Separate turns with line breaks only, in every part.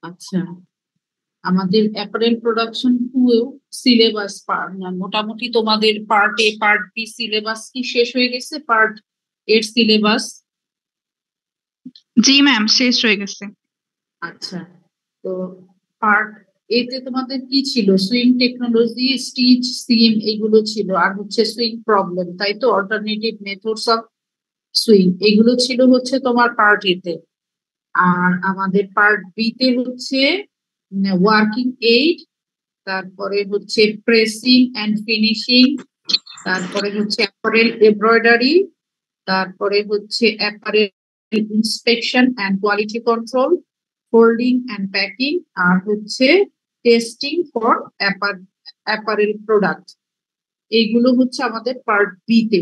আচ্ছা, আমাদের apparel production two syllabus part মোটামুটি তোমাদের part A part B syllabus কি শেষ হয়ে গেছে? পার্ট এর সিলেবাস?
জি ম্যাম, শেষ হয়ে গেছে।
আচ্ছা, তো পার্ট এতে তোমাদের কি ছিল? সুইং টেকনোলজি, স্টিচ, সিম এগুলো ছিল, আর হচ্ছে সুইং প্রবলেম, তাই তো? অল্টারনেটিভ মেথডস অফ সুইং এগুলো ছিল হচ্ছে তোমার পার্ট এতে। আর আমাদের পার্ট বি তে হচ্ছে ওয়ার্কিং এইড, তারপরে হচ্ছে প্রেসিং এন্ড ফিনিশিং, তারপরে হচ্ছে অ্যাপারেল এমব্রয়ডারি, তারপরে হচ্ছে apparel inspection and quality control, folding and packing, আর হচ্ছে টেস্টিং ফর অ্যাপারেল প্রোডাক্ট। এইগুলো হচ্ছে আমাদের পার্ট বি তে।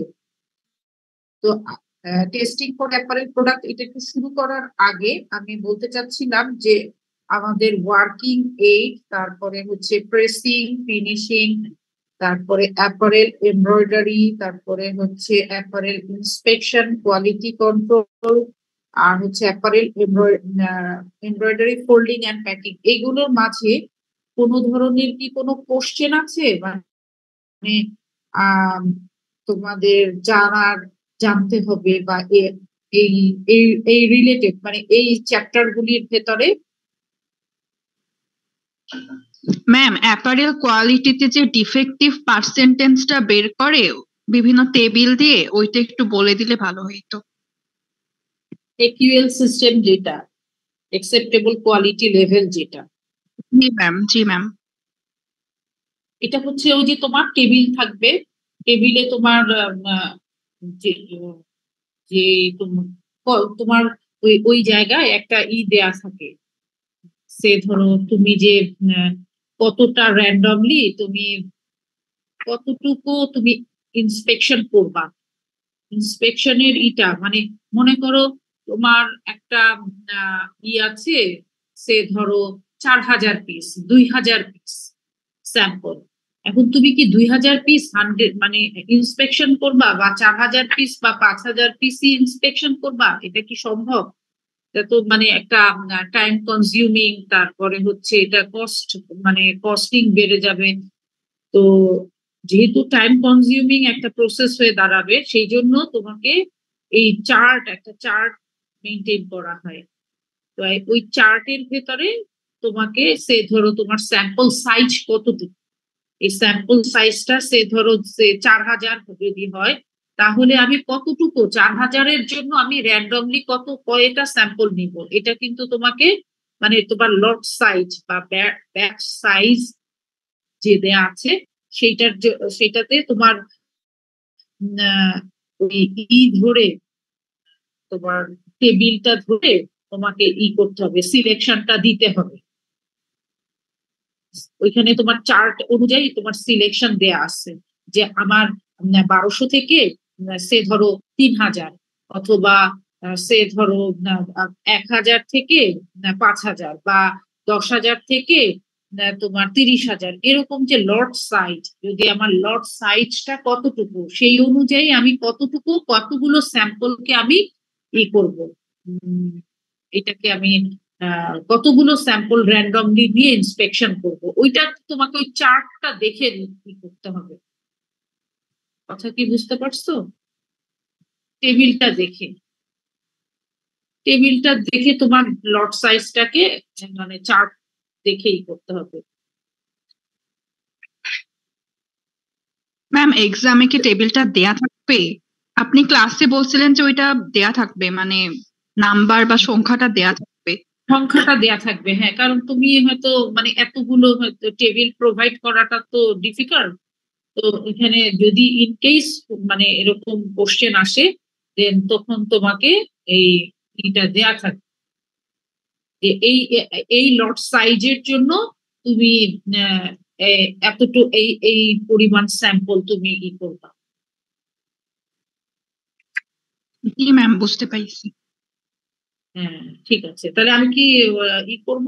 তো টেস্টিং ফর অ্যাপারেল প্রোডাক্ট এটা একটু শুরু করার আগে আমি বলতে চাচ্ছিলাম যে আমাদের ওয়ার্কিং এইড, তারপরে হচ্ছে প্রেসিং, ফিনিশিং, তারপরে অ্যাপারেল এমব্রয়ডারি, তারপরে হচ্ছে অ্যাপারেল ইন্সপেকশন, কোয়ালিটি কন্ট্রোল, আর হচ্ছে apparel embroidery, folding and packing, এগুলোর মাঝে কোনো ধরনের কি কোনো কোশ্চেন আছে? মানে আহ তোমাদের জানতে হবে, বা এই এই এই রিলেটেড, মানে এই চ্যাপ্টার গুলির ভেতরে?
ম্যাম, অ্যাপারেল কোয়ালিটিতে যে ডিফেক্টিভ পার্সেন্টেজটা বের করে বিভিন্ন টেবিল দিয়ে, ওইটা একটু বলে দিলে ভালো হইতো।
একিউএল সিস্টেম যেটা, অ্যাকসেপ্টেবল কোয়ালিটি লেভেল যেটা,
জি ম্যাম, জি ম্যাম।
এটা হচ্ছে ওই যে তোমার টেবিল থাকবে, টেবিলে তোমার যে যে তোমার ওই ওই জায়গায় একটা দেয়া থাকে। সে ধরো তুমি যে আহ, কতটা র্যান্ডমলি তুমি কতটুকু তুমি ইন্সপেকশন করবা, ইন্সপেকশনের মানে মনে করো তোমার একটা আছে, সে ধরো 4,000 পিস, 2,000 পিস স্যাম্পল। এখন তুমি কি 2,000 পিস 100 মানে ইন্সপেকশন করবা, বা 4,000 পিস বা 5,000 পিসই ইন্সপেকশন করবা? এটা কি সম্ভব? এটা তো মানে একটা টাইম কনজিউমিং, তারপরে হচ্ছে এটা কস্ট, মানে কস্টিং বেড়ে যাবে। তো যেহেতু টাইম কনজিউমিং একটা প্রসেস হয়ে দাঁড়াবে, সেই জন্য তোমাকে এই একটা চার্ট মেনটেন করা হয়। তো ওই চার্টের ভেতরে তোমাকে সে ধরো তোমার স্যাম্পল সাইজ কতটুকু, এই স্যাম্পল সাইজটা সে ধরো সে 4,000 যদি হয়, তাহলে আমি কতটুকু 4,000-এর জন্য আমি র্যান্ডমলি কয়টা স্যাম্পল নিব, এটা কিন্তু তোমাকে মানে তোমার লট সাইজ বা ব্যাচ সাইজ যে দেয়া আছে সেটাতে তোমার ওই ধরে তোমার টেবিলটা ধরে তোমাকে করতে হবে, সিলেকশনটা দিতে হবে। ওইখানে তোমার চার্ট অনুযায়ী তোমার সিলেকশন দেয়া আছে যে আমার 1,200 থেকে সে ধরো 3,000, অথবা সে ধরো 1,000 থেকে 5,000, বা 10,000 থেকে তোমার 30,000, এরকম যে লট সাইজ, যদি আমার লট সাইজটা কতটুকু, সেই অনুযায়ী আমি কতগুলো স্যাম্পলকে আমি করব, এটাকে আমি কতগুলো স্যাম্পল র্যান্ডমলি দিয়ে ইন্সপেকশন করব, ওইটা তোমাকে ওই চার্টটা দেখে কি করতে হবে। কথা কি বুঝতে পারছো? টেবিলটা দেখে, টেবিলটা দেখে তোমার লট সাইজটাকে মানে চার্ট দেখেই করতে হবে।
ম্যাম, এক্সামে কি টেবিলটা দেয়া থাকবে? আপনি ক্লাসে বলছিলেন যে ওইটা দেয়া থাকবে, মানে নাম্বার বা সংখ্যাটা দেয়া থাকবে।
সংখ্যাটা দেয়া থাকবে, হ্যাঁ, কারণ তুমি হয়তো মানে এতগুলো হয়তো টেবিল প্রোভাইড করাটা তো ডিফিকাল্ট। তো এখানে যদি ইন কেস মানে এরকম কোশ্চেন আসে, দেন তখন তোমাকে এই এটা দেয়া থাকবে যে এই লট সাইজের জন্য তুমি এতটুকু এই পরিমাণ স্যাম্পল তুমি করবা।
জি ম্যাম, বুঝতে পাইছি।
হ্যাঁ, ঠিক আছে, তাহলে আমি কি করব,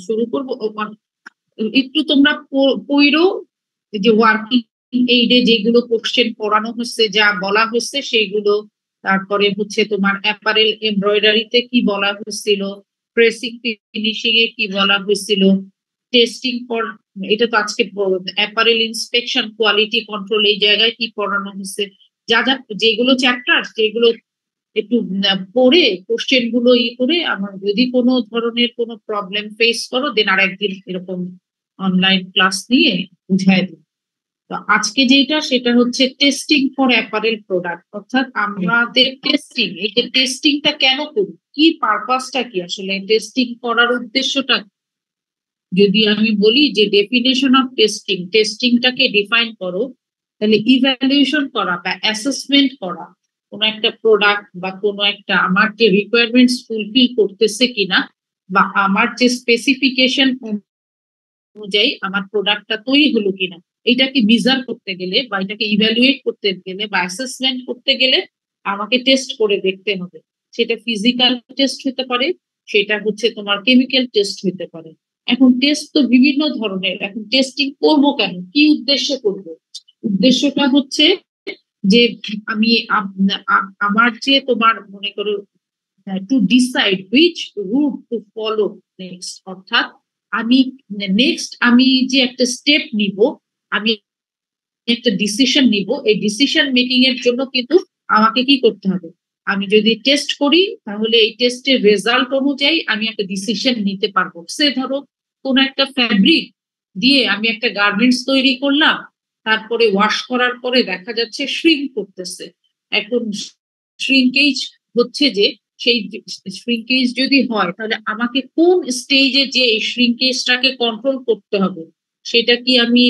শুরু করব। একটু তোমরা পইরো যে ওয়ার্কিং এইডে যেগুলো কোশ্চেন পড়ানো হচ্ছে, যা বলা হচ্ছে সেইগুলো, তারপরে হচ্ছে তোমার অ্যাপারেল এমব্রয়ডারিতে কি বলা হচ্ছিল, প্রেসিং ফিনিশিং এ কি বলা হয়েছিল, টেস্টিং ফর, এটা তো আজকে অ্যাপারেল ইন্সপেকশন, কোয়ালিটি কন্ট্রোল, এই জায়গায় কি পড়ানো হয়েছে, যা যা যেগুলো চ্যাপ্টার যেগুলো একটু পড়ে কোশ্চেন গুলো করে আমার যদি কোনো ধরনের কোনো প্রবলেম ফেস করো দেন আর একদিন এরকম অনলাইন ক্লাস নিয়ে বুঝাই দিই। তো আজকে যেটা সেটা হচ্ছে টেস্টিং ফর অ্যাপারেল প্রোডাক্ট, অর্থাৎ আমাদের টেস্টিং, এই যে টেস্টিংটা কেন করি, কি পারপাসটা কি, আসলে টেস্টিং করার উদ্দেশ্যটা। যদি আমি বলি যে ডেফিনেশন অফ টেস্টিং, টেস্টিংটাকে ডিফাইন করো, তাহলে ইভ্যালুয়েশন করা বা অ্যাসেসমেন্ট করা কোনো একটা প্রোডাক্ট বা কোনো একটা আমার যে রিকোয়ারমেন্টস ফুলফিল করতেছে কিনা, বা আমার যে স্পেসিফিকেশন অনুযায়ী আমার প্রোডাক্টটা তৈরি হলো কিনা, এটাকে মেজার করতে গেলে বা এটাকে ইভ্যালুয়েট করতে গেলে বা অ্যাসেসমেন্ট করতে গেলে আমাকে টেস্ট করে দেখতে হবে। সেটা ফিজিক্যাল টেস্ট হতে পারে, সেটা হচ্ছে তোমার কেমিক্যাল টেস্ট হতে পারে। এখন টেস্ট তো বিভিন্ন ধরনের, এখন টেস্টিং করবো কেন, কি উদ্দেশ্যে করব, উদ্দেশ্যটা হচ্ছে যে আমি আমার যে তোমার মনে করো to decide which route to follow next, অর্থাৎ আমি নেক্সট আমি যে একটা স্টেপ নিব, আমি একটা ডিসিশন নিব, এই ডিসিশন মেকিং এর জন্য কিন্তু আমাকে কি করতে হবে, আমি যদি টেস্ট করি তাহলে এই টেস্টের রেজাল্ট অনুযায়ী আমি একটা ডিসিশন নিতে পারবো। সে ধরো কোন একটা ফ্যাব্রিক দিয়ে আমি একটা গার্মেন্টস তৈরি করলাম, তারপরে ওয়াশ করার পরে দেখা যাচ্ছে শ্রিঙ্ক করতেছে। এখন শ্রিঙ্কেজ হচ্ছে যে সেই শ্রিঙ্কেজ যদি হয় তাহলে আমাকে কোন স্টেজে যে এই শ্রিঙ্কেজটাকে কন্ট্রোল করতে হবে, সেটা কি আমি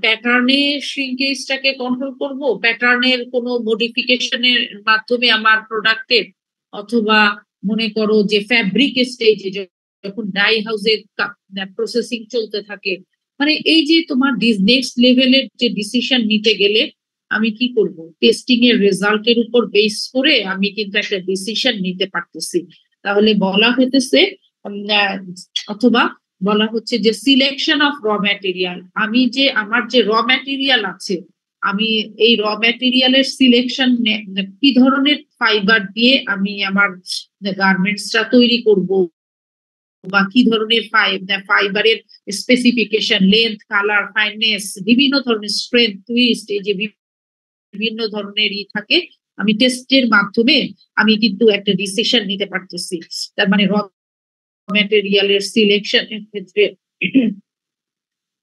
প্যাটার্নে শ্রিঙ্কেজটাকে কন্ট্রোল করব, প্যাটার্নের কোনো মডিফিকেশনের মাধ্যমে আমার প্রোডাক্টের, অথবা মনে করো যে ফ্যাব্রিক স্টেজে যখন ডাই হাউসে প্রসেসিং চলতে থাকে, মানে এই যে তোমার নেক্সট লেভেলের যে ডিসিশন নিতে গেলে আমি কি করব, টেস্টিং এর রেজাল্টের উপর বেস করে আমি কিন্তু একটা ডিসিশন নিতে পারতেছি। তাহলে বলা হইতেছে অথবা বলা হচ্ছে যে সিলেকশন অফ র ম্যাটেরিয়াল, আমি যে আমার যে র ম্যাটেরিয়াল আছে, আমি এই র ম্যাটেরিয়ালের সিলেকশন, কি ধরনের ফাইবার দিয়ে আমি আমার গার্মেন্টসটা তৈরি করব, বা কি ধরনের ফাইবারের স্পেসিফিকেশন, লেন্থ, কালার, ফাইননেস, বিভিন্ন ধরনের স্ট্রেংথ, টুইস্ট, এই যে বিভিন্ন ধরনের থাকে, আমি টেস্টের মাধ্যমে আমি কিন্তু একটা ডিসিশন নিতে পারতেছি। তার মানে র ম্যাটেরিয়ালের সিলেকশন এর ক্ষেত্রে,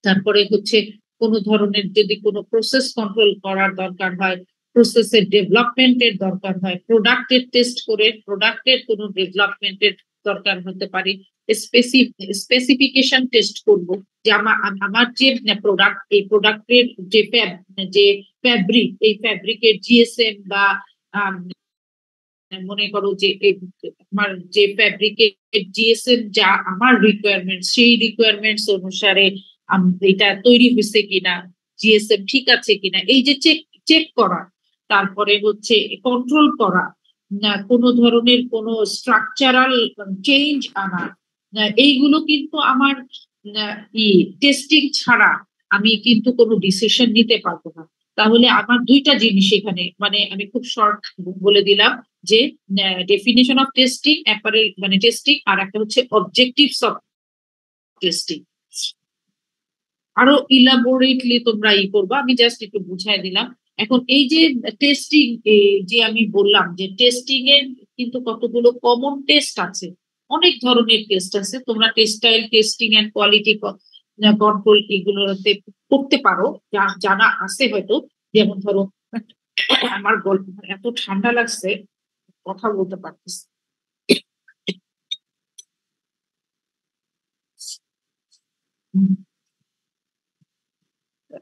তারপরে হচ্ছে কোন ধরনের যদি কোনো প্রসেস কন্ট্রোল করার দরকার হয়, প্রসেসের ডেভেলপমেন্টের দরকার হয়, প্রোডাক্টের টেস্ট করে প্রোডাক্টের কোনো ডেভেলপমেন্টের দরকার হতে পারে, স্পেসিফিকেশন টেস্ট করব যে আমার যে প্রোডাক্ট, এই প্রোডাক্টের যে ফ্যাব্রিক, এই ফ্যাব্রিকের জিএসএম বা মনে করো যে আমার যে ফ্যাব্রিকের জিএসএম যা আমার রিকোয়ারমেন্ট, সেই রিকোয়ারমেন্টস অনুসারে এটা তৈরি হয়েছে কিনা, জিএসএম ঠিক আছে কিনা, এই যে চেক চেক করা, তারপরে হচ্ছে কন্ট্রোল করা, না কোনো ধরনের কোনো স্ট্রাকচারাল চেঞ্জ আনা, এইগুলো কিন্তু আমার টেস্টিং ছাড়া আমি কিন্তু কোনো ডিসিশন নিতে পারবো না। তাহলে আমার দুইটা জিনিস এখানে, মানে আমি খুব শর্ট বলে দিলাম যে ডেফিনেশন অফ টেস্টিং, অ্যাপারেল মানে টেস্টিং, আর একটা হচ্ছে অবজেক্টিভস অফ টেস্টিং। আরো ইলাবোরেটলি তোমরা করবা, আমি জাস্ট একটু বুঝাই দিলাম। এখন এই যে টেস্টিং, যে আমি বললাম যে টেস্টিং এর কিন্তু কতগুলো কমন টেস্ট আছে, অনেক ধরনের টেস্ট আছে, তোমরা textile testing and quality control এগুলোতে করতে পারো, জানা আছে হয়তো। যেমন ধরো আমার গল্প এত ঠান্ডা লাগছে, কথা বলতে পারতেছি।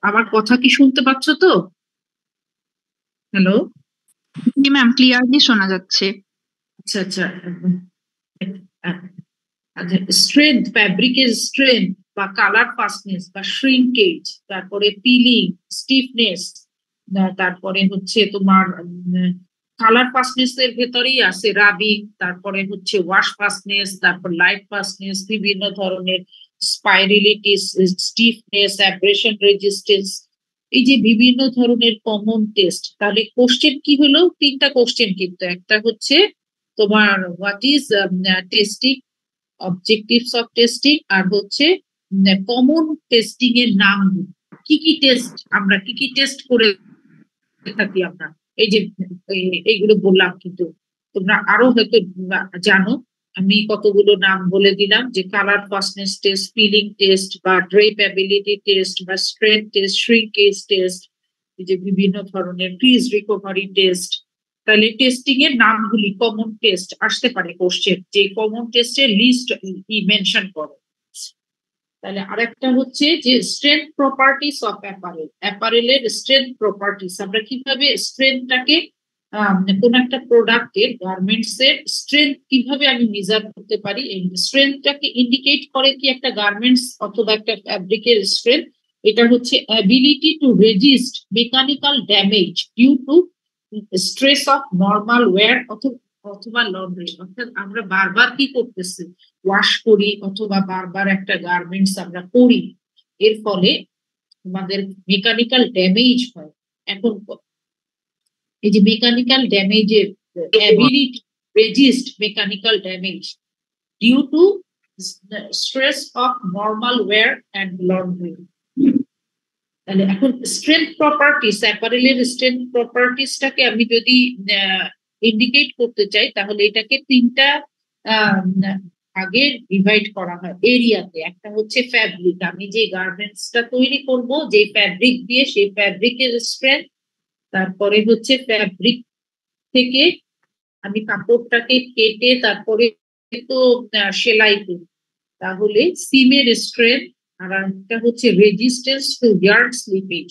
আমার কথা কি শুনতে পাচ্ছ তো? হ্যালো?
জি ম্যাম, ক্লিয়ারলি শোনা যাচ্ছে।
আচ্ছা আচ্ছা, স্ট্রেংথ, ফ্যাব্রিকের স্ট্রেংথ বা কালার ফাস্টনেস বা শ্রিঙ্কেজ, তারপরে পিলিং, স্টিফনেস, তারপরে হচ্ছে তোমার কালার ফাস্টনেস এর ভেতরেই আছে রাবিং, তারপরে হচ্ছে ওয়াশ ফাস্টনেস, তারপর লাইট ফাস্টনেস, বিভিন্ন ধরনের স্পাইরিলিটি, স্টিফনেস, অ্যাব্রেশন রেজিস্টেন্স, এই যে বিভিন্ন ধরনের কমন টেস্ট। তাহলে কোশ্চেন কি হলো, তিনটা কোশ্চেন, কিন্তু একটা হচ্ছে তোমার what is testing, objectives of testing আর হচ্ছে কমন টেস্টিং এর নাম, কি কি টেস্ট আমরা কি কি টেস্ট করে থাকি আমরা, এই যে এইগুলো বললাম, কিন্তু তোমরা আরো হয়তো জানো। আমি কতগুলো নাম বলে দিলাম, যে colour fastness test, peeling test, বা ড্রেপেবিলিটি টেস্ট, বা স্ট্রেন টেস্ট, শ্রিঙ্কেজ টেস্ট, এই যে বিভিন্ন ধরনের ফ্রিজ রিকভারি টেস্ট। তাহলে টেস্টিং এর নামগুলি, কমন টেস্ট আসতে পারে কোশ্চেন, যে কমন টেস্টের লিস্ট মেনশন করো। তাহলে আরেকটা হচ্ছে যে স্ট্রেংথ প্রপার্টিস অফ অ্যাপারেল, অ্যাপারেলের স্ট্রেংথ প্রপার্টিস, আমরা কিভাবে স্ট্রেংথটাকে কোন একটা প্রোডাক্টের, গার্মেন্টস এর স্ট্রেংথ কিভাবে আমি মেজার করতে পারি, এই স্ট্রেংথটাকে ইন্ডিকেট করে কি একটা গার্মেন্টস অথবা একটা ফ্যাব্রিকের স্ট্রেংথ, এটা হচ্ছে ability to resist mechanical damage due to stress of normal wear অথবা লন্ড্রি। অর্থাৎ আমরা বারবার কি করতেছি, ওয়াশ করি অথবা বারবার একটা গার্মেন্টস আমরা পরি, এর ফলে আমাদের মেকানিক্যাল ড্যামেজ হয়। এখন এই যে মেকানিক্যাল ড্যামেজের ability resist mechanical damage due to stress of normal wear and laundry. তাহলে এখন স্ট্রেংথ প্রপার্টিস, অ্যাপারেলের স্ট্রেংথ প্রপার্টিসটাকে আমি যদি ইন্ডিকেট করতে চাই, তাহলে এটাকে তিনটা ভাগে ডিভাইড করা হয় এরিয়াতে। একটা হচ্ছে ফ্যাব্রিক, আমি যে গার্মেন্টসটা তৈরি করব, যে ফ্যাব্রিক দিয়ে, সেই ফ্যাব্রিকের স্ট্রেংথ। তারপরে হচ্ছে ফ্যাব্রিক থেকে আমি কাপড়টাকে কেটে তারপরে তো সেলাই করি, তাহলে সিমের স্ট্রেংথ। আর একটা হচ্ছে রেজিস্ট্যান্স টু ইয়ার্ন স্লিপেজ,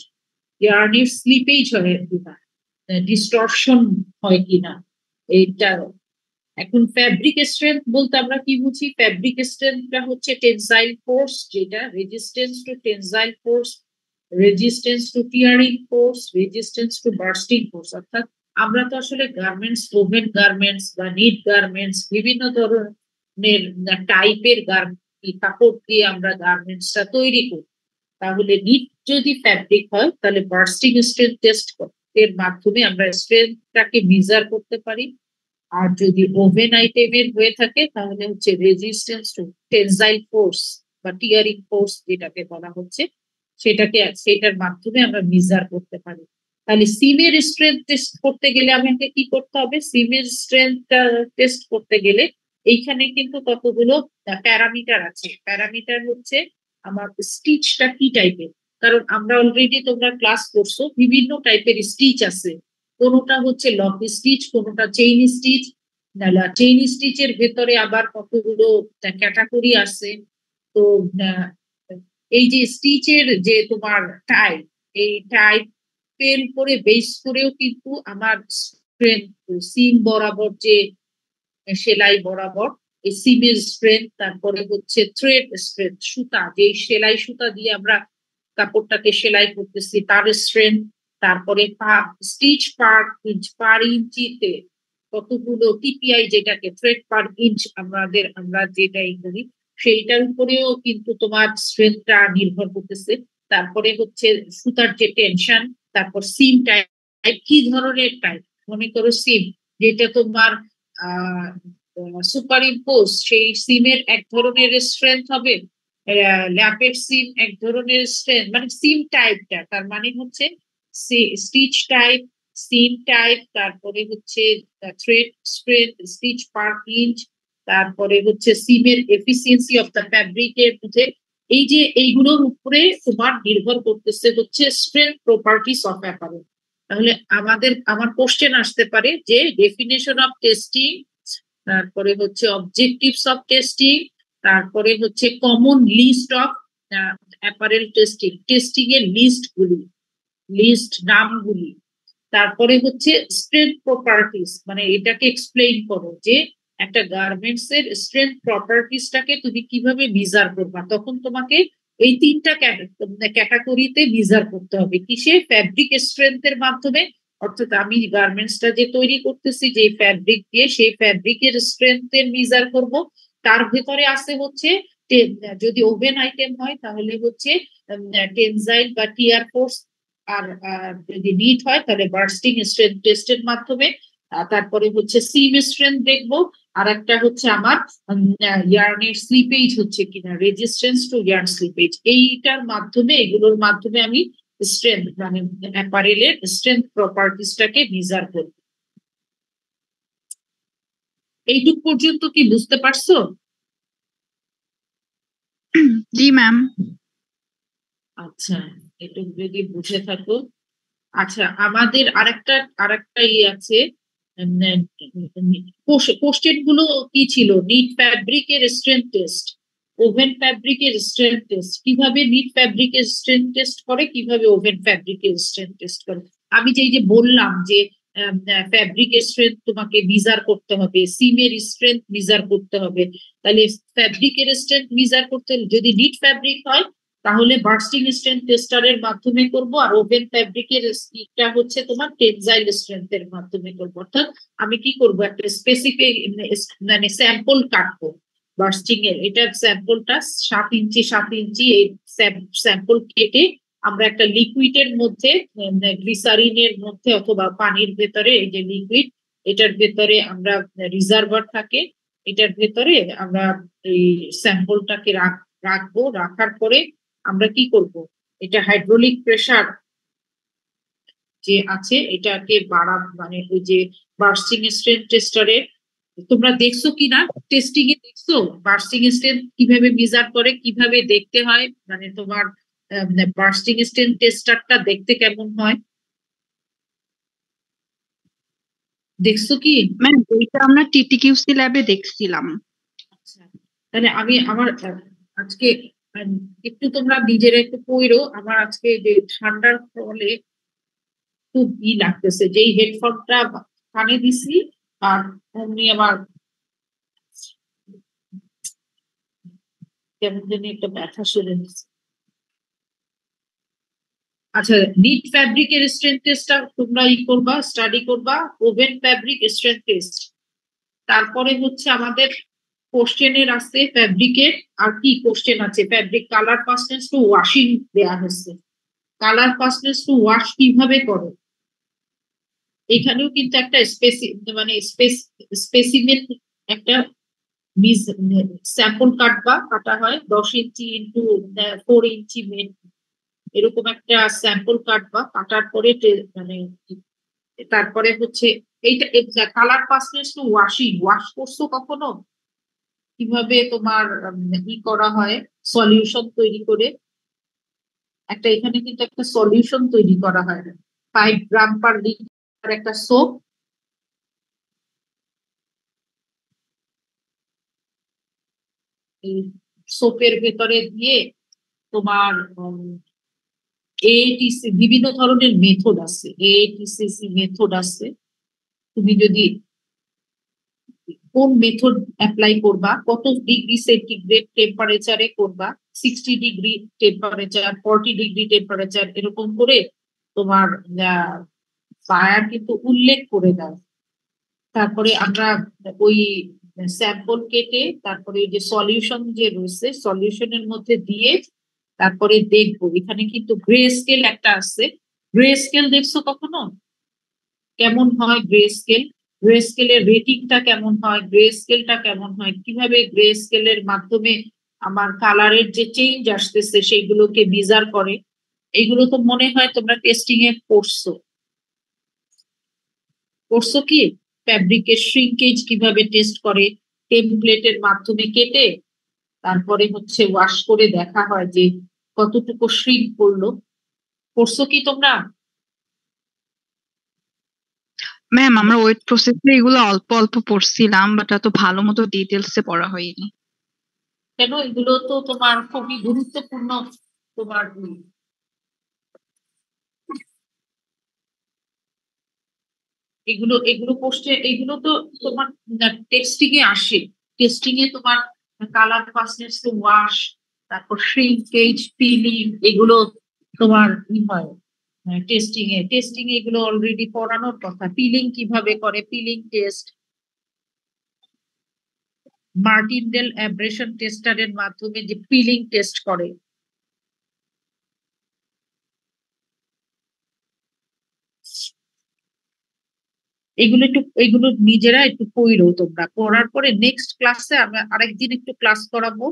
ইয়ার্নের স্লিপেজ হয় কিনা, ডিস্টরশন হয় কিনা, এইটা। এখন ফ্যাব্রিক স্ট্রেংথ বলতে আমরা কি বুঝি, ফ্যাব্রিক স্ট্রেংথটা হচ্ছে টেনসাইল ফোর্স, যেটা resistance to tensile force, resistance to tearing force, resistance to bursting force. অর্থাৎ আমরা তো আসলে গার্মেন্টস, ওভেন গার্মেন্টস বা নিট গার্মেন্টস, বিভিন্ন ধরনের টাইপের কাপড় দিয়ে আমরা গার্মেন্টসটা তৈরি করি। তাহলে নিট যদি ফ্যাব্রিক হয়, তাহলে বার্স্টিং স্ট্রেংথ টেস্ট এর মাধ্যমে আমরা স্ট্রেংথটাকে মেজার করতে পারি। আর যদি ওভেন আইটেমের হয়ে থাকে, তাহলে হচ্ছে রেজিস্ট্যান্স টু টেনসাইল ফোর্স বা টিয়ারিং ফোর্স যেটাকে বলা হচ্ছে, সেটার মাধ্যমে আমরা মেজার করতে পারি। তাহলে সিমের স্ট্রেংথ টেস্ট করতে গেলে আমাকে কি করতে হবে, সিমের স্ট্রেংথ টেস্ট করতে গেলে এইখানে কিন্তু কতগুলো প্যারামিটার আছে। প্যারামিটার হচ্ছে আমার স্টিচটা কি টাইপের, কারণ আমরা অলরেডি, তোমরা ক্লাস করছো, বিভিন্ন টাইপের স্টিচ আছে। কোনোটা হচ্ছে লক স্টিচ, কোনোটা চেইন স্টিচ। চেইন স্টিচের ভেতরে আবার কতগুলো ক্যাটাগরি আছে। তো এই যে স্টিচের যে তোমার টাইপ, এই টাইপের উপরে বেস করেও কিন্তু আমার স্ট্রেংথ, সিম বরাবর যে সেলাই বরাবর এই সিমের স্ট্রেংথ, তারপরে হচ্ছে থ্রেড স্ট্রেংথ, সুতা, যে সেলাই সুতা দিয়ে আমরা কাপড়টাকে সেলাই করতেছি তার স্ট্রেংথ, তারপরে স্টিচ পার ইঞ্চিতে কতগুলো টিপিআই, যেটাকে থ্রেড পার ইঞ্চ আমরা যেটাই করি, সেইটার উপরেও কিন্তু তোমার স্ট্রেংথটা নির্ভর করতেছে। তারপরে হচ্ছে সুতার যে টেনশন, তারপর সিম টাইপ, কি ধরনের টাইপ, মনে করো সিম যেটা তোমার সুপার ইম্পোজ, সেই সিমের এক ধরনের স্ট্রেংথ হবে, ল্যাপের সিম এক ধরনের স্ট্রেংথ, মানে সিম টাইপটা, তার মানে হচ্ছে স্টিচ টাইপ, সিম টাইপ, তারপরে হচ্ছে থ্রেড স্ট্রেংথ, স্টিচ পার ইঞ্চ, তারপরে হচ্ছে সিমের এফিসিয়েন্সি অফ দ্য ফ্যাব্রিকের মধ্যে, এই যে এইগুলোর উপরে তোমার নির্ভর করতেছে হচ্ছে স্ট্রেংথ প্রপার্টিস অফ অ্যাপারেল। তাহলে আমার কোশ্চেন আসতে পারে যে ডেফিনেশন অফ টেস্টিং, তারপরে হচ্ছে অবজেক্টিভস অফ টেস্টিং, তারপরে হচ্ছে common list of apparel testing, testing এর লিস্ট নামগুলি, তারপরে হচ্ছে স্ট্রেংথ প্রপার্টিস, মানে এটাকে এক্সপ্লেইন করো যে একটা গার্মেন্টস এর স্ট্রেংথ প্রপার্টিসটাকে তুমি কিভাবে মেজার করবা। তখন তোমাকে এই তিনটা ক্যাটাগরিতে মেজার করতে হবে, কিসে, ফ্যাব্রিক স্ট্রেংথের মাধ্যমে, অর্থাৎ আমি গার্মেন্টসটা যে তৈরি করতেছি যে ফ্যাব্রিক দিয়ে, সেই ফ্যাব্রিকের স্ট্রেংথের মেজার করব। তার ভেতরে আছে হচ্ছে, যদি ওভেন আইটেম হয় তাহলে হচ্ছে টেনসাইল বা টিয়ার ফোর্স, আর যদি নিট হয় তাহলে বার্স্টিং স্ট্রেংথ টেস্টের মাধ্যমে। তারপরে হচ্ছে সিম স্ট্রেংথ দেখবো, আর একটা হচ্ছে আমার ইয়ার্নের স্লিপেজ হচ্ছে কিনা, রেজিস্ট্যান্স টু ইয়ার্ন স্লিপেজ, এইটার মাধ্যমে, এগুলোর মাধ্যমে আমি স্ট্রেংথ মানে অ্যাপারেলের স্ট্রেংথ প্রপার্টিসটাকে মেজার করব। এইটুক পর্যন্ত কি বুঝতে পারছো?
জি ম্যাম।
আচ্ছা, এটুক যদি বুঝে থাকো। আচ্ছা, আমাদের আরেকটা আছে, কোশ্চেন গুলো কি ছিল? নিট ফ্যাব্রিকের স্ট্রেংথ টেস্ট, ওভেন ফ্যাব্রিকের স্ট্রেংথ টেস্ট, কিভাবে নিট ফ্যাব্রিকের স্ট্রেংথ টেস্ট করে, কিভাবে ওভেন ফ্যাব্রিকের স্ট্রেংথ টেস্ট করে। আমি যে বললাম যে ফ্যাব্রিকের স্ট্রেংথ তোমাকে মিজার করতে হবে, সিমের স্ট্রেংথ মিজার করতে হবে, তাহলে ফ্যাব্রিকের স্ট্রেংথ মিজার করতে যদি নিট ফ্যাব্রিক হয় তাহলে বার্স্টিং স্ট্রেংথ টেস্টারের মাধ্যমে করব, আর ওভেন ফ্যাব্রিকের এটা হচ্ছে তোমার টেনজাইল স্ট্রেংথের মাধ্যমে করব। অর্থাৎ আমি কি করব, একটা স্পেসিফিক মানে স্যাম্পল কাটবো বার্স্টিং এর, এটার স্যাম্পলটা 7 ইঞ্চি 7 ইঞ্চি, এই স্যাম্পল কেটে আমরা একটা লিকুইডের মধ্যে, গ্লিসারিনের মধ্যে অথবা পানির ভেতরে, এই যে লিকুইড, এটার ভেতরে আমরা রিজার্ভার থাকে, এটার ভেতরে আমরা এই স্যাম্পলটাকে রাখবো। রাখার পরে আমরা কি করব, এটা হাইড্রোলিক প্রেসার যে আছে এটাকে মানে ওই যে বার্স্টিং স্ট্রেংথ টেস্টারের, তোমরা দেখছো কিনা, টেস্টিং এ দেখছো বার্স্টিং স্ট্রেংথ কিভাবে মেজার করে, কিভাবে দেখতে হয়, মানে তোমার বার্স্টিং স্ট্রেংথ টেস্টারটা দেখতে কেমন হয়, দেখছো কি?
ম্যাম এটা আমরা টিটিকিউসি ল্যাবে দেখছিলাম।
আচ্ছা, তাহলে আমি আমার আজকে একটু তোমরা নিজেরা একটু পড়ো, আমার আজকে যে ঠান্ডার ফলে খুব লাগতেছে, যেই হেডফোনটা কানে দিছি আর অমনি আমার কেমন জানি একটা ব্যথা শুরু হয়েছে। আচ্ছা, নিট ফ্যাব্রিকের স্ট্রেংথ টেস্টটা তোমরা করবা, স্টাডি করবা, ওভেন ফ্যাব্রিক স্ট্রেংথ টেস্ট। তারপরে হচ্ছে আমাদের কোশ্চেনের আছে ফ্যাব্রিকের, আর কি কোশ্চেন আছে, fabric colour fastness two washing দেয়া হয়েছে, কালার ফাস্টনেস টু ওয়াশ কিভাবে করো, এখানেও কিন্তু একটা মানে স্পেসিমেন, একটা স্যাম্পল কাটা হয় 10 ইঞ্চি ইন্টু 4 ইঞ্চি এরকম একটা স্যাম্পল কাটার পরে মানে তারপরে হচ্ছে এইটা colour fastness two washing, wash করছো কখনো, কিভাবে তোমার ই করা হয়, সলিউশন তৈরি করে, একটা এখানে কিন্তু একটা সলিউশন তৈরি করা হয় 5 গ্রাম পার লিটার একটা সোপ, এই সোপের ভেতরে দিয়ে তোমার এটিসি, বিভিন্ন ধরনের মেথড আছে, এটিসিসি মেথড আছে, তুমি যদি কোন মেথড অ্যাপ্লাই করবা, কত ডিগ্রি সেন্টিগ্রেড টেম্পারেচারে করবা, 60 ডিগ্রি টেম্পারেচার, 40 ডিগ্রি টেম্পারেচার, এরকম করে তোমার বায়ার কিন্তু উল্লেখ করে দেয়। তারপরে আমরা ওই স্যাম্পল কেটে তারপরে ওই যে সলিউশন যে রয়েছে সলিউশনের মধ্যে দিয়ে তারপরে দেখবো, এখানে কিন্তু গ্রে স্কেল একটা আছে, গ্রে স্কেল দেখছো কখনো, কেমন হয় গ্রে স্কেল, গ্রে স্কেলের রেটিংটা কেমন হয়, গ্রে স্কেলটা কেমন হয়, কিভাবে গ্রে স্কেলের মাধ্যমে আমার কালারের যে চেঞ্জ আসতেছে সেইগুলোকে মেজার করে, এইগুলো তো মনে হয় তোমরা টেস্টিং এ পড়ছো, করছো কি, ফ্যাব্রিকের শ্রিঙ্কেজ কিভাবে টেস্ট করে, টেমপ্লেটের মাধ্যমে কেটে তারপরে হচ্ছে ওয়াশ করে দেখা হয় যে কতটুকু শ্রিঙ্ক করলো, করছো কি তোমরা?
ম্যাম আমরা ওয়েট প্রসেসে এগুলো অল্প অল্প পড়ছিলাম, বাট এত ভালো মতো ডিটেলসে পড়া হয়নি।
কেন, এগুলো তো তোমার খুবই গুরুত্বপূর্ণ, তোমার এগুলো এগুলো এগুলো তো তোমার টেস্টিং এ আসে, টেস্টিং এ তোমার কালার ফাস্টনেস টু ওয়াশ, তারপর শ্রিঙ্কেজ, পিলিং, এগুলো তোমার ই হয় টেস্টিং এ এগুলো অলরেডি পড়ানোর কথা, পিলিং কিভাবে করে, পিলিং টেস্ট, মার্টিনডেল অ্যাব্রেশন টেস্টারের মাধ্যমে যে পিলিং টেস্ট করে, এগুলো নিজেরা একটু পড়ো তোমরা, পড়ার পরে নেক্সট ক্লাসে আমরা আরেকদিন একটু ক্লাস করাবো,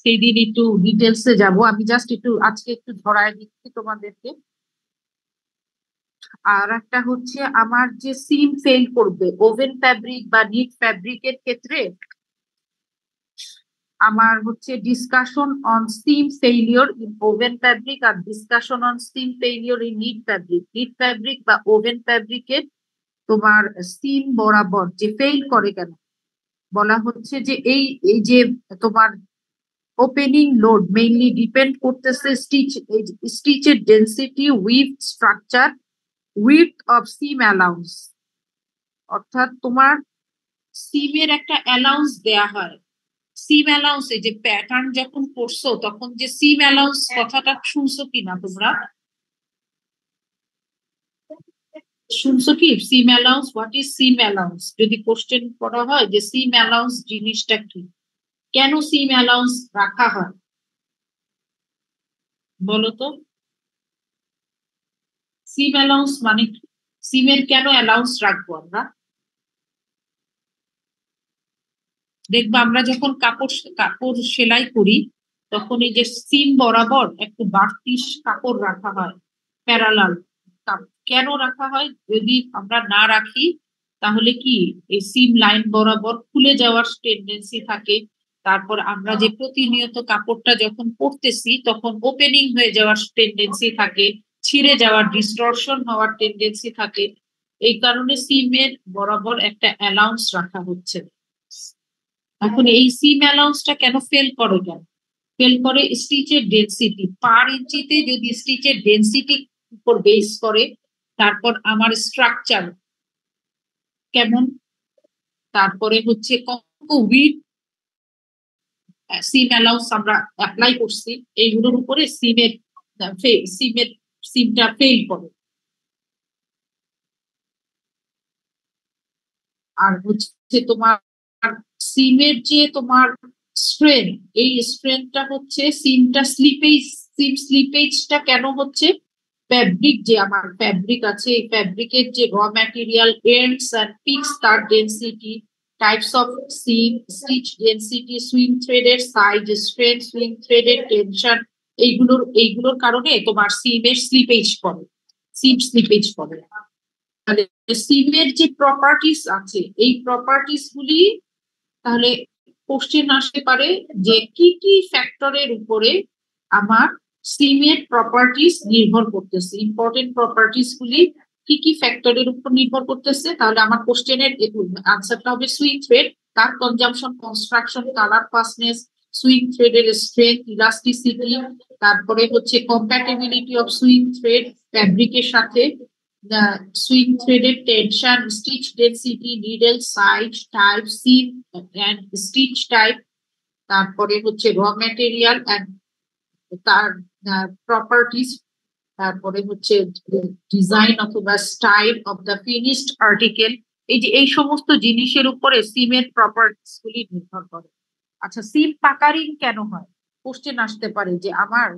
সেই দিন একটু ডিটেলসে যাব। আমি জাস্ট একটু আজকে একটু ধরায় দিচ্ছি তোমাদেরকে। আর একটা হচ্ছে আমার যে সিম ফেল করবে ওভেন ফ্যাব্রিক বা নিট ফ্যাব্রিকের ক্ষেত্রে, আমার হচ্ছে discussion on seam failure in woven fabric আর discussion on seam failure in knit fabric. Knit fabric বা ওভেন ফ্যাব্রিকের তোমার সিম বরাবর যে ফেল করে কেন, বলা হচ্ছে যে এই এই যে তোমার ওপেনিং লোড মেইনলি ডিপেন্ড করতেছে স্টিচের density, with structure, with of SIM allowance. অর্থাৎ তোমার সিমের একটা অ্যালাউন্স দেয়া হয়। সিম অ্যালাউন্স, এই যে প্যাটার্ন যখন পড়ছো তখন যে সিম অ্যালাউন্স কথাটা শুনছো কিনা তোমরা? শুনছো কি seam allowance? What is seam allowance? যদি কোশ্চেন করা হয় যে সিম অ্যালাউন্স জিনিসটা কি, কেন সিম অ্যালাউন্স রাখা হয়, বলো তো। সিম অ্যালাউন্স মানে কি? সিমের কেন অ্যালাউন্স রাখবো আমরা? দেখবো আমরা যখন কাপড় কাপড় সেলাই করি তখন এই যে সিম বরাবর একটু বাড়তি কাপড় রাখা হয়, প্যারালাল। কেন রাখা হয়? যদি আমরা না রাখি তাহলে কি এই সিম লাইন বরাবর খুলে যাওয়ার টেন্ডেন্সি থাকে। তারপর আমরা যে প্রতিনিয়ত কাপড়টা যখন পরতেছি তখন ওপেনিং হয়ে যাওয়ার টেন্ডেন্সি থাকে, ছিঁড়ে যাওয়ার, ডিস্টরশন হওয়ার টেন্ডেন্সি থাকে। এই কারণে সিমের বরাবর একটা অ্যালাউন্স রাখা হচ্ছে। এখন এই সিম অ্যালাউন্সটা কেন ফেল করে, কেন ফেল করে? স্টিচের ডেন্সিটি পার ইঞ্চিতে, যদি স্টিচের ডেন্সিটি উপর বেস করে, তারপর আমার স্ট্রাকচার কেমন, তারপরে হচ্ছে কত উইথ সিম অ্যালাউন্স আমরা অ্যাপ্লাই করছি, এইগুলোর উপরে সিমের সিমের সিমটা ফেল করে। আর হচ্ছে তোমার সিমের যে তোমার স্ট্রেন, এই স্ট্রেনটা হচ্ছে সিমটা স্লিপেজ, সিম স্লিপেজটা কেন হচ্ছে? ফ্যাব্রিক, যে আমার ফ্যাব্রিক আছে এই ফ্যাব্রিকের যে raw material ends and picks, তার density, types of seam, stitch density, sewing থ্রেডের সাইজ, স্ট্রেন, সুইং থ্রেডের টেনশন, এইগুলোর কারণে তোমার সিমের স্লিপেজ পড়ে, সিম স্লিপেজ পড়ে। তাহলে সিমের যে প্রপার্টিস আছে এই প্রপার্টিস গুলি, তাহলে কোশ্চেন আসতে পারে যে কি কি ফ্যাক্টরের উপরে আমার সিমের প্রপার্টিস নির্ভর করতেছে, ইম্পর্টেন্ট প্রপার্টিস গুলি কি কি ফ্যাক্টরের উপর নির্ভর করতেছে। তাহলে আমার কোশ্চেনের আনসারটা হবে সুইং থ্রেড, তার consumption, construction, colour fastness, swing থ্রেডের স্ট্রেংথ, ইলাস্টিসিটি, তারপরে হচ্ছে কম্প্যাটিবিলিটি অফ সুইং থ্রেড ফ্যাব্রিকের সাথে, সুইং থ্রেডের tension, stitch density, needle size, type, seam and stitch type, তারপরে হচ্ছে র ম্যাটেরিয়াল এন্ড তার প্রপার্টিস, তারপরে হচ্ছে ডিজাইন অথবা style of the finished article. এই যে এই সমস্ত জিনিসের উপরে সিমের প্রপার্টিস গুলি নির্ভর করে। আচ্ছা, সিম পাকারিং কেন হয়? কোশ্চেন আসতে পারে যে আমার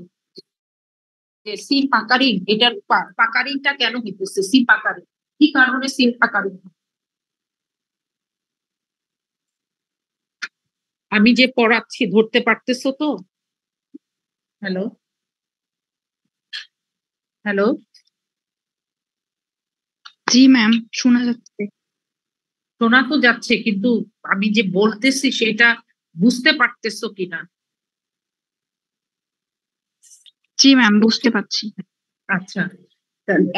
যে সিম পাকারিং, এটার পাকারিংটা কেন হইতেছে, সিম পাকারিং কি কারণে সিম পাকারিং? আমি যে পড়াচ্ছি ধরতে পারতেছো তো? হ্যালো, হ্যালো,
জি ম্যাম, শোনা যাচ্ছে।
শোনা তো যাচ্ছে, কিন্তু আমি যে বলতেছি সেটা বুঝতে পারতেছো কিনা?
জি ম্যাম, বুঝতে পারছি।
আচ্ছা,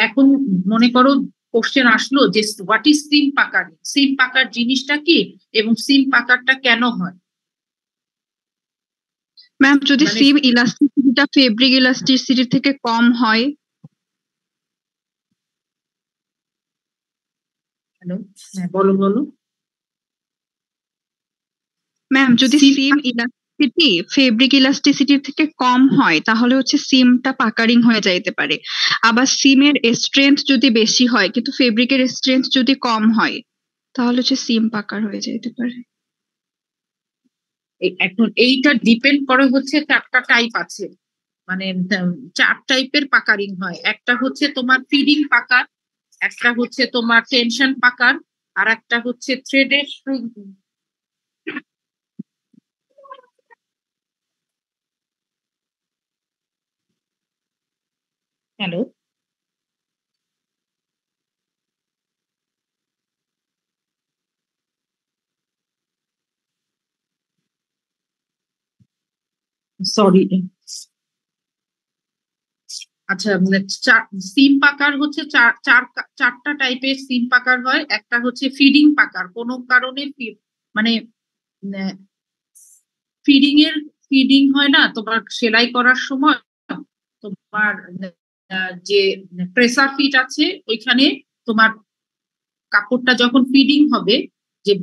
এখন মনে করো কোশ্চেন আসলো যে হোয়াট ইজ সিম পাকার, সিম পাকার জিনিসটা কি এবং সিম পাকারটা কেন হয়।
ম্যাম, যদি
মানে
সিম ইলাস্টিসিটিটা ফেব্রিক ইলাস্টিসিটি থেকে কম হয়?
হ্যালো, হ্যাঁ বলো বলো।
ম্যাম, যদি
সিম,
সিম ইলাস্টিসিটি ফেব্রিক ইলাস্টিসিটির থেকে কম হয় তাহলে হচ্ছে সিমটা পাকারিং হয়ে যাইতে পারে। আবার সিমের স্ট্রেংথ যদি বেশি হয় কিন্তু ফেব্রিকের স্ট্রেংথ যদি কম হয় তাহলে হচ্ছে সিম পাকার হয়ে যাইতে পারে।
এখন এইটা ডিপেন্ড করে হচ্ছে চারটা টাইপ আছে, মানে চার টাইপের পাকারিং হয়। একটা হচ্ছে তোমার ফিডিং পাকার, একটা হচ্ছে তোমার টেনশন পাকার, আর একটা হচ্ছে থ্রেডের শ্রিঙ্কিং। Hello, sorry. আচ্ছা, সিম পাকার হচ্ছে চারটা টাইপের সিম পাকার হয়। একটা হচ্ছে ফিডিং পাকার, কোনো কারণে মানে ফিডিং হয় না তোমার সেলাই করার সময়, তোমার যে প্রেসার ফিট আছে ওইখানে তোমার কাপড়টা যখন ফিডিং হবে, যে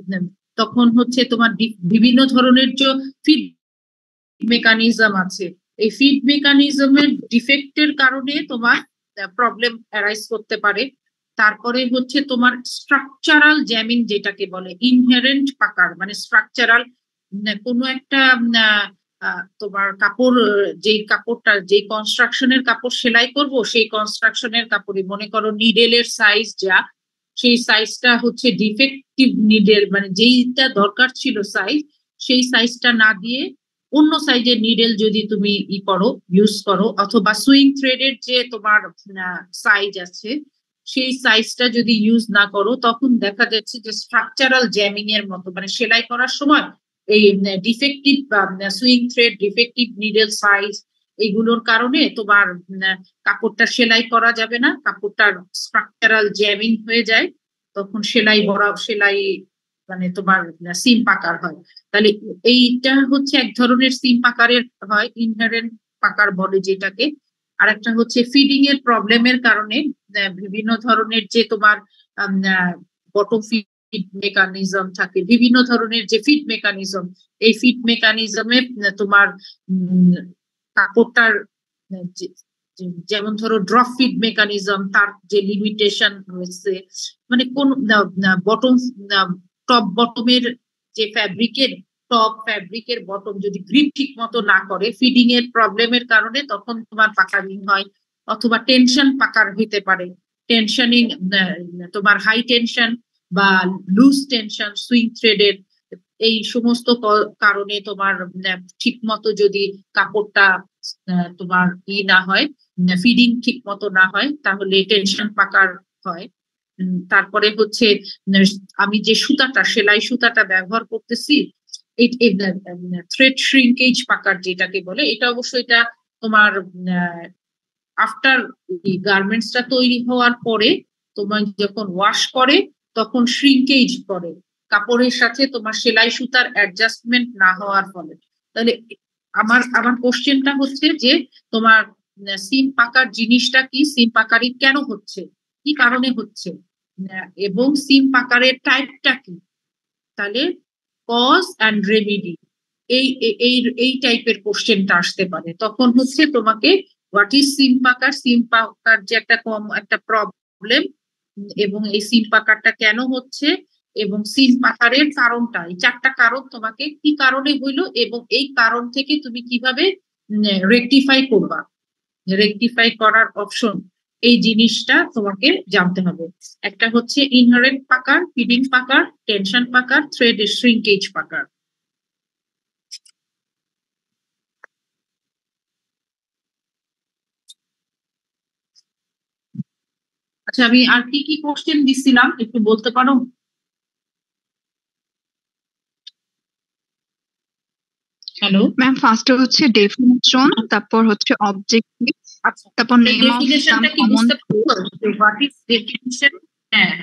তখন হচ্ছে তোমার বিভিন্ন ধরনের যে ফিড মেকানিজম আছে, এই ফিড মেকানিজমের ডিফেক্টের কারণে তোমার প্রবলেম অ্যারাইজ করতে পারে। তারপরে হচ্ছে তোমার স্ট্রাকচারাল জ্যামিং, যেটাকে বলে ইনহেরেন্ট পাকার, মানে স্ট্রাকচারাল কোনো একটা তোমার কাপড়, যেই কাপড়টা যেই কনস্ট্রাকশনের কাপড় সেলাই করব, সেই কনস্ট্রাকশনের কাপড়ে মনে করো নিডেলের সাইজ যা, সেই সাইজটা হচ্ছে ডিফেক্টিভ নিডেল, মানে যেইটা দরকার ছিল সাইজ, সেই সাইজটা না দিয়ে অন্য সাইজের নিডেল যদি তুমি ইউজ করো, অথবা সুইং থ্রেডের যে তোমার সাইজ আছে সেই সাইজটা যদি ইউজ না করো, তখন দেখা যাচ্ছে যে স্ট্রাকচারাল জ্যামিং এর মতো, মানে সেলাই করার সময় এই defective swing thread, defective needle size, এইগুলোর কারণে তোমার কাপড়টা সেলাই করা যাবে না, কাপড়টার স্ট্রাকচারাল জ্যামিং হয়ে যায়, তখন সেলাই মানে তোমার সিম পাকার হয়। তাহলে এইটা হচ্ছে এক ধরনের সিম পাকারের হয়, ইনহারেন্ট পাকার বলে যেটাকে। আর একটা হচ্ছে ফিডিং এর প্রবলেমের কারণে বিভিন্ন ধরনের যে তোমার বটম ফিড মেকানিজম থাকে, বিভিন্ন ধরনের যে ফিড মেকানিজম, এই ফিড মেকানিজমে তোমার কাপড়টার যেমন ধরো ড্রপ ফিড মেকানিজম, তার যে লিমিটেশন রয়েছে, মানে কোন বটম টপ বটমের যে ফ্যাব্রিকের বটম যদি গ্রিপ ঠিক মতো না করে ফিডিং এর প্রবলেমের কারণে, তখন তোমার পাকারিং হয়। অথবা টেনশন পাকার হইতে পারে, টেনশনিং, তোমার হাই টেনশন বা লুজ টেনশন সুইং থ্রেডের, এই সমস্ত কারণে তোমার ঠিক মতো যদি কাপড়টা তোমার না হয়, ফিডিং ঠিক মতো না হয়, তাহলে টেনশন পাকার হয়। তারপরে হচ্ছে আমি যে সুতাটা, সেলাই সুতাটা ব্যবহার করতেছি, থ্রেড শ্রিঙ্কেজ পাকার যেটাকে বলে, এটা অবশ্যই এটা তোমার আফটার গার্মেন্টসটা তৈরি হওয়ার পরে তোমার যখন ওয়াশ করে তখন শ্রিঙ্কেজ করে কাপড়ের সাথে তোমার সেলাই সুতার অ্যাডজাস্টমেন্ট না হওয়ার ফলে। তাহলে আমার কোশ্চেনটা হচ্ছে যে তোমার সিম পাকার জিনিসটা কি, সিম পাকারি কেন হচ্ছে, কি কারণে হচ্ছে, এবং সিম পাকারের টাইপটা কি। তাহলে কজ অ্যান্ড রেমিডি, এই এই এই টাইপের কোশ্চেনটা আসতে পারে। তখন হচ্ছে তোমাকে হোয়াট ইজ সিম পাকার, সিম পাকার যে একটা প্রবলেম, এবং এই সিম পাকারটা কেন হচ্ছে, এবং সিম পাকারের কারণটা, এই চারটা কারণ তোমাকে কি কারণে হইলো, এবং এই কারণ থেকে তুমি কিভাবে রেকটিফাই করবা, রেকটিফাই করার অপশন, এই জিনিসটা তোমাকে জানতে হবে। একটা হচ্ছে ইনহারেন্ট পাকার, ফিডিং পাকার, টেনশন পাকার, থ্রেড শ্রিঙ্কেজ পাকার। আচ্ছা, আমি আর কি কি কোশ্চেন দিছিলাম একটু বলতে পারো? হ্যালো,
ম্যাম ফার্স্টে হচ্ছে ডেফিনিশন, তারপর হচ্ছে অবজেক্টিভ,
আচ্ছা,
তারপর নেম অফ সাম
ডেফিনেশনটা কি
কমন।
বুঝতে পারছো? What is definition? হ্যাঁ,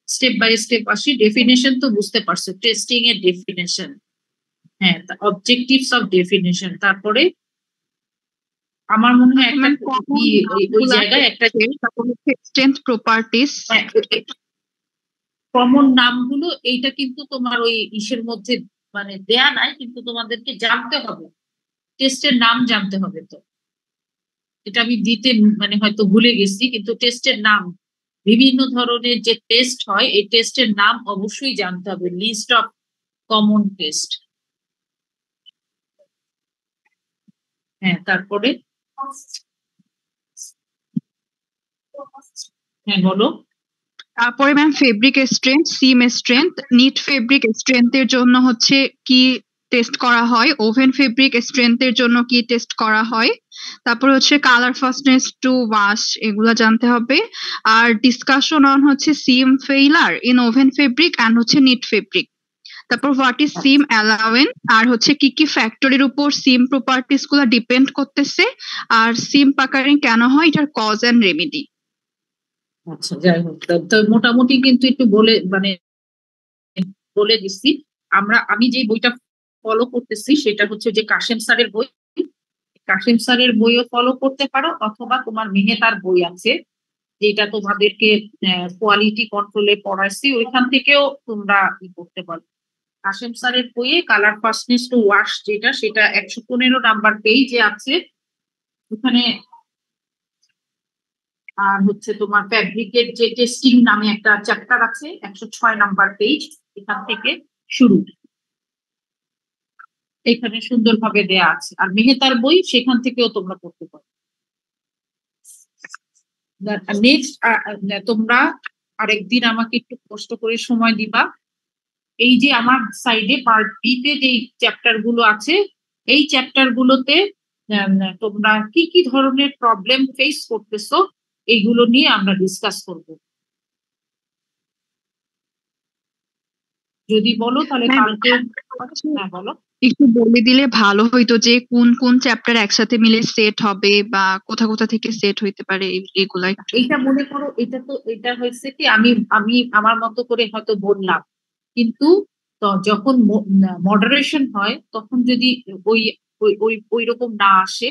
স্টেপ বাই স্টেপ আসি। ডেফিনেশন তো বুঝতে পারছো, টেস্টিং এর ডেফিনেশন। হ্যাঁ, অবজেক্টিভস অফ ডেফিনেশন। তারপরে আমার মনে হয় একটা
ম্যাম কমন
ওই
নামগুলা
জায়গায় একটা,
তারপর হচ্ছে স্ট্রেংথ প্রপার্টিস।
কমন নামগুলো, এইটা কিন্তু তোমার ওই ইসের মধ্যে মানে দেয়া নাই, কিন্তু তোমাদেরকে জানতে হবে, টেস্টের নাম জানতে হবে। তো এটা আমি দিতে মানে হয়তো ভুলে গেছি, কিন্তু টেস্টের নাম, বিভিন্ন ধরনের যে টেস্ট হয় এই টেস্টের নাম অবশ্যই জানতে হবে, লিস্ট অফ কমন টেস্ট। হ্যাঁ, তারপরে হ্যাঁ বলো।
তারপরে ম্যাম ফেব্রিক স্ট্রেংথ, সিম স্ট্রেংথ, নিট ফেব্রিক স্ট্রেংথের জন্য হচ্ছে কি টেস্ট করা হয়, ওভেন ফেব্রিক স্ট্রেংথের জন্য কি টেস্ট করা হয়, তারপর হচ্ছে কালার ফাস্টনেস টু ওয়াশ এগুলা জানতে হবে। আর ডিসকাশন অন হচ্ছে seam failure in woven fabric and হচ্ছে নিট ফেব্রিক। তারপর হোয়াট ইজ সিম অ্যালাওয়েন্স, আর হচ্ছে কি কি ফ্যাক্টরের উপর সিম প্রপার্টিস গুলা ডিপেন্ড করতেছে, আর সিম পাকারিং কেন হয়, এটার কজ এন্ড রেমেডি।
আচ্ছা, যাই হোক, তো মোটামুটি কিন্তু একটু বলে বলে দিচ্ছি। আমি যে বইটা ফলো করতেছি সেটা হচ্ছে যে কাশেম স্যারের বই। কাশেম স্যারের বইও ফলো করতে পারো, অথবা তোমার মেহেতার বই আছে যেটা তোমাদেরকে কোয়ালিটি কন্ট্রোলে পড়াইছি, ওইখান থেকেও তোমরা করতে পারো। কাশেম স্যারের বইয়ে কালার ফাস্টনেস টু ওয়াশ যেটা, সেটা 115 নাম্বার পেজে আছে ওখানে। আর হচ্ছে তোমার ফ্যাব্রিকের যে টেস্টিং নামে একটা চ্যাপ্টার আছে, 106 নাম্বার পেজ, এখান থেকে শুরু। এখানে সুন্দরভাবে দেয়া আছে। আর মেহেতার বই সেখান থেকেও তোমরা পড়তে পারো। নেক্সট তোমরা আরেকদিন আমাকে একটু কষ্ট করে সময় দিবা। এই যে আমার সাইডে পার্ট বি তে যে চ্যাপ্টার গুলো আছে, এই চ্যাপ্টার গুলোতে তোমরা কি কি ধরনের প্রবলেম ফেস করতেছো এইগুলো নিয়ে আমরা ডিসকাস করব। যদি বলো তাহলে কালকে। হ্যাঁ বলো।
একটু বলে দিলে ভালো হইতো যে কোন কোন চ্যাপ্টার একসাথে মিলে সেট হবে বা কোথা কোথা থেকে সেট হইতে পারে এগুলা।
এইটা মনে করো, এটা হয়েছে কি, আমি আমি আমার মতো করে হয়তো বললাম, কিন্তু যখন মডারেশন হয় তখন যদি ওই ওই ওই ওই রকম না আসে,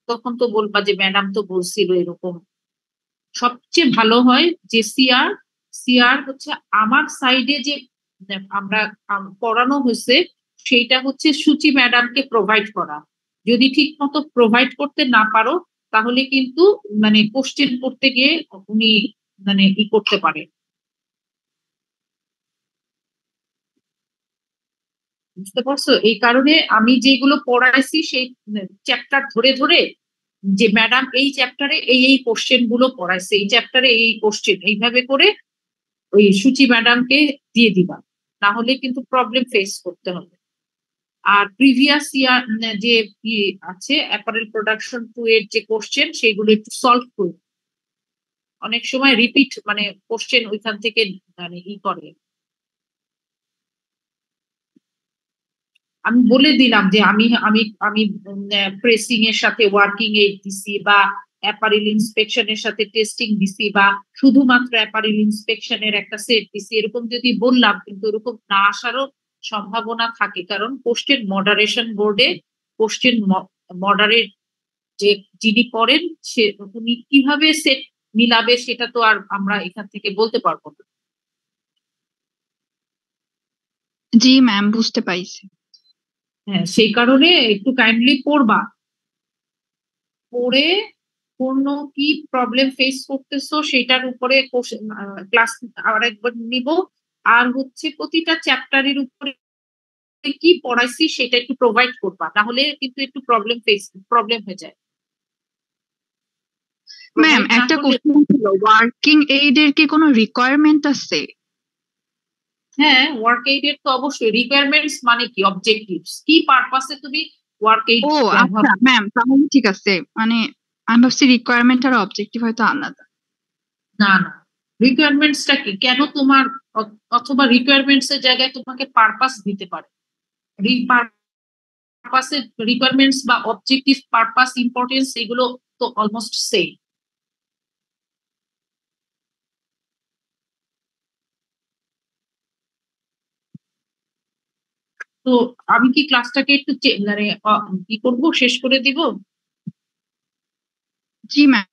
তখন তো বলবা যে ম্যাডাম তো বলছিল এরকম। সবচেয়ে ভালো হয় যে সিআর সিআর হচ্ছে আমার সাইডে যে আমরা পড়ানো হয়েছে, সেইটা হচ্ছে সূচি ম্যাডামকে প্রোভাইড করা। যদি ঠিক মতো প্রোভাইড করতে না পারো, তাহলে কিন্তু মানে কোশ্চেন করতে গিয়ে উনি মানে করতে পারে। বুঝতে পারছো? এই কারণে আমি যেগুলো পড়াইছি সেই চ্যাপ্টার ধরে ধরে, যে ম্যাডাম এই চ্যাপ্টারে এই এই কোশ্চেন গুলো পড়াইছে, এই চ্যাপ্টারে এই কোশ্চেন, এইভাবে করে ওই সূচি ম্যাডামকে দিয়ে দিবা, তাহলে কিন্তু প্রবলেম ফেস করতে হবে। আর প্রিভিয়াস ইয়ার যে আছে অ্যাপারেল প্রোডাকশন 2 এর যে কোশ্চেন, সেগুলো একটু সলভ করবে। অনেক সময় রিপিট মানে কোশ্চেন ওইখান থেকে মানে করে। আমি বলে দিলাম যে আমি আমি আমি প্রেসিং এর সাথে ওয়ার্কিং এইড দিছি, বা অ্যাপারেল ইন্সপেকশনের সাথে টেস্টিং দিছি, বা শুধুমাত্র অ্যাপারেল ইন্সপেকশনের একটা সেট দিছি, এরকম যদি বললাম, কিন্তু এরকম না আসারও সম্ভাবনা থাকে। কারণ কোশ্চেন মডারেশন বোর্ডে কোশ্চেন মডারেট যে যিনি করেন, সে উনি কিভাবে সেট মিলাবে সেটা তো আর আমরা এখান থেকে বলতে পারবো না।
জি ম্যাম, বুঝতে পাইছি।
হ্যাঁ, সেই কারণে একটু কাইন্ডলি পড়বা, পড়ে কোনো কি প্রবলেম ফেস করতেছো সেটার উপরে ক্লাস আরেকবার নিব। আর হচ্ছে প্রতিটা চ্যাপ্টারের উপরে কি পড়াইছি সেটা একটু প্রোভাইড করবা, তাহলে কিন্তু একটু প্রবলেম হয়ে যায়।
ম্যাম,
প্রোভাইড না
একটা
করলে।
কোশ্চেন ছিল, ওয়ার্কিং এইড এর কি কোনো রিকোয়ারমেন্ট আছে?
হ্যাঁ, ওয়ার্ক এইড এর তো অবশ্যই রিকোয়ারমেন্টস, মানে কি অবজেক্টিভস, কি পারপাসে তুমি ওয়ার্ক এইড
ও
ব্যবহার।
আচ্ছা ম্যাম, তাহলে ঠিক আছে। মানে আমি ভাবছি রিকোয়ারমেন্ট আর অবজেক্টিভ হয়তো আলাদা।
না না, রিকোয়ারমেন্টসটা কি, কেন তোমার অথবা রিকোয়ারমেন্টস এর জায়গায় তোমাকে পারপাস দিতে পারে। পারপাসের রিকোয়ারমেন্টস বা অবজেক্টিভ, পারপাস, ইম্পর্টেন্স, এগুলো তো অলমোস্ট সেম। তো আমি কি ক্লাসটাকে একটু মানে কি করবো, শেষ করে দিব?
জি ম্যাম।